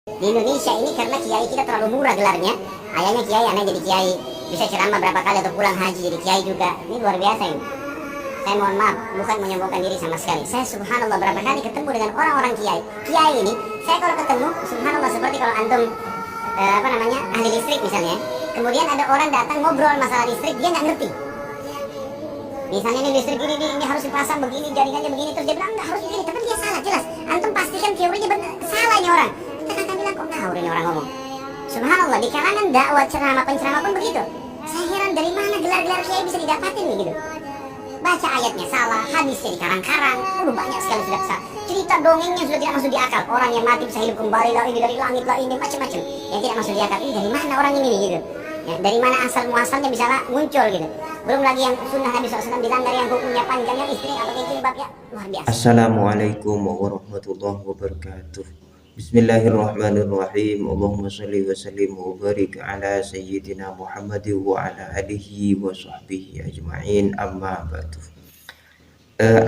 Di Indonesia ini karena kiai kita terlalu murah gelarnya, ayahnya kiai, anak jadi kiai, bisa ceramah berapa kali atau pulang haji jadi kiai juga. Ini luar biasa ini. Saya mohon maaf, bukan menyombongkan diri sama sekali. Saya subhanallah berapa kali ketemu dengan orang-orang kiai. Kiai ini, saya kalau ketemu, subhanallah seperti kalau antum ahli listrik misalnya. Kemudian ada orang datang ngobrol masalah listrik, dia nggak ngerti. Misalnya ini listrik ini harus dipasang begini, jaringannya begini, terus dia bilang nggak harus begini, tapi dia salah jelas. Antum pastikan teorinya benar, salah ini orang. Kita bilang kok ngawur ini orang ngomong. Subhanallah, di kalangan dakwah penceramah pun begitu. Saya heran dari mana gelar-gelar kiai bisa didapatin begitu. Baca ayatnya salah, hadisnya dikarang-karang, banyak sekali sudah salah. Cerita dongengnya sudah tidak masuk di akal. Orang yang mati bisa hidup kembali lah, ini dari langit lah, ini macam-macam. Yang tidak masuk di akal. Ini dari mana orang ini gitu? Ya, dari mana asal muasalnya bisa muncul gitu. Belum lagi yang sunnah Nabi SAW dilanggar yang hukumnya panjang, yang istri atau yang jilbab, ya luar biasa. Assalamualaikum warahmatullahi wabarakatuh. Bismillahirrahmanirrahim. Allahumma shalli wa sallim wa barik ala sayyidina Muhammad wa ala alihi wa sahbihi ajma'in, amma ba'du.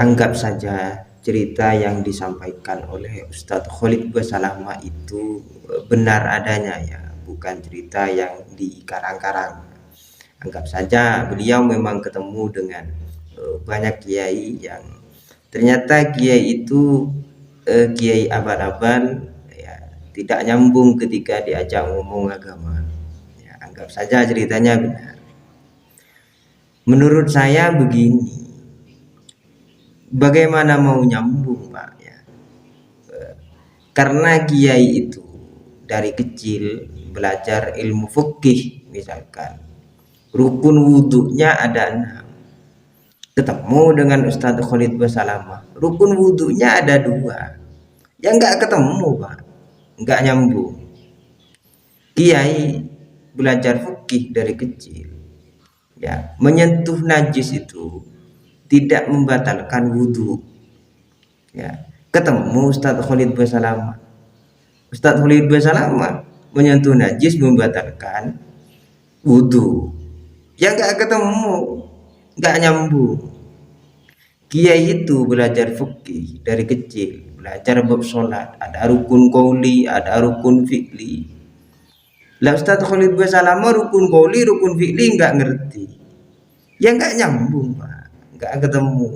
Anggap saja cerita yang disampaikan oleh Ustadz Khalid Basalamah itu benar adanya, ya, bukan cerita yang dikarang-karang. Anggap saja beliau memang ketemu dengan banyak kiai yang ternyata kiai itu kiai abal-abal, ya, tidak nyambung ketika diajak ngomong agama. Ya, anggap saja ceritanya benar. Menurut saya begini, bagaimana mau nyambung, Pak, ya? Karena kiai itu dari kecil belajar ilmu fikih, misalkan rukun wudhunya ada 6. Ketemu dengan Ustadz Khalid Basalamah, rukun wudhunya ada 2. Ya nggak ketemu, Pak, nggak nyambung. Kiai belajar fikih dari kecil, ya, menyentuh najis itu tidak membatalkan wudhu. Ya, ketemu Ustadz Khalid Basalamah, Ustadz Khalid Basalamah menyentuh najis membatalkan wudhu. Ya nggak ketemu, nggak nyambung. Kiai itu belajar fikih dari kecil, belajar bab sholat, ada rukun qauli, ada rukun fi'li. Lah Ustadz Khalid Basalamah rukun qauli, rukun fi'li nggak ngerti. Ya nggak nyambung, Pak, nggak ketemu.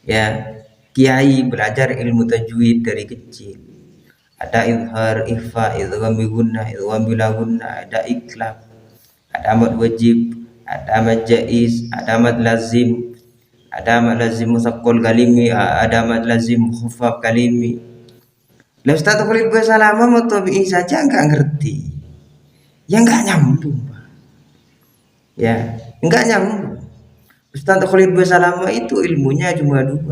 Ya, kiai belajar ilmu tajwid dari kecil, ada izhar, ikhfa, idgham bi gunnah, idgham bila gunnah, ada iklab, ada mad wajib, ada mad jaiz, ada mad lazim, ada mad lazim musaqqal kalimi, ada mad lazim khuffaf kalimi. Lah Ustaz Khalid Basalamah mau tabi'i saja nggak ngerti. Ya nggak nyambung, Pak. Ya, nggak nyambung. Ustaz Khalid Basalamah itu ilmunya cuma 2,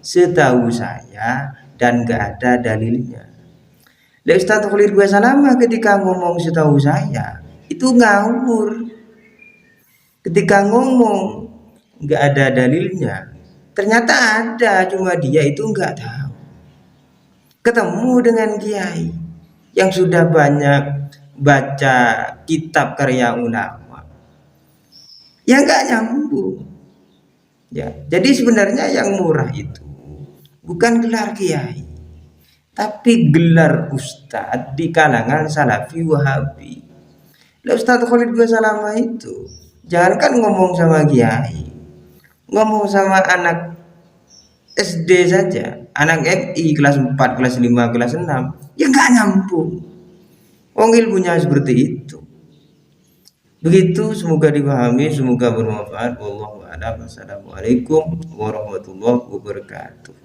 setahu saya, dan nggak ada dalilnya. Lah Ustaz Khalid Basalamah ketika ngomong setahu saya itu ngawur. Ketika ngomong nggak ada dalilnya, ternyata ada, cuma dia itu nggak tahu. Ketemu dengan kiai yang sudah banyak baca kitab karya ulama, ya nggak nyambung. Ya, jadi sebenarnya yang murah itu bukan gelar kiai, tapi gelar ustadz di kalangan salafi wahabi. Lah Ustadz Khalid Basalamah itu jangankan ngomong sama kiai, ngomong sama anak SD saja, anak MI kelas 4, kelas 5, kelas 6, ya nggak nyambung. Wong ilmunya seperti itu. Begitu, semoga dipahami, semoga bermanfaat. Wallahu a'lam. Wassalamualaikum warahmatullahi wabarakatuh.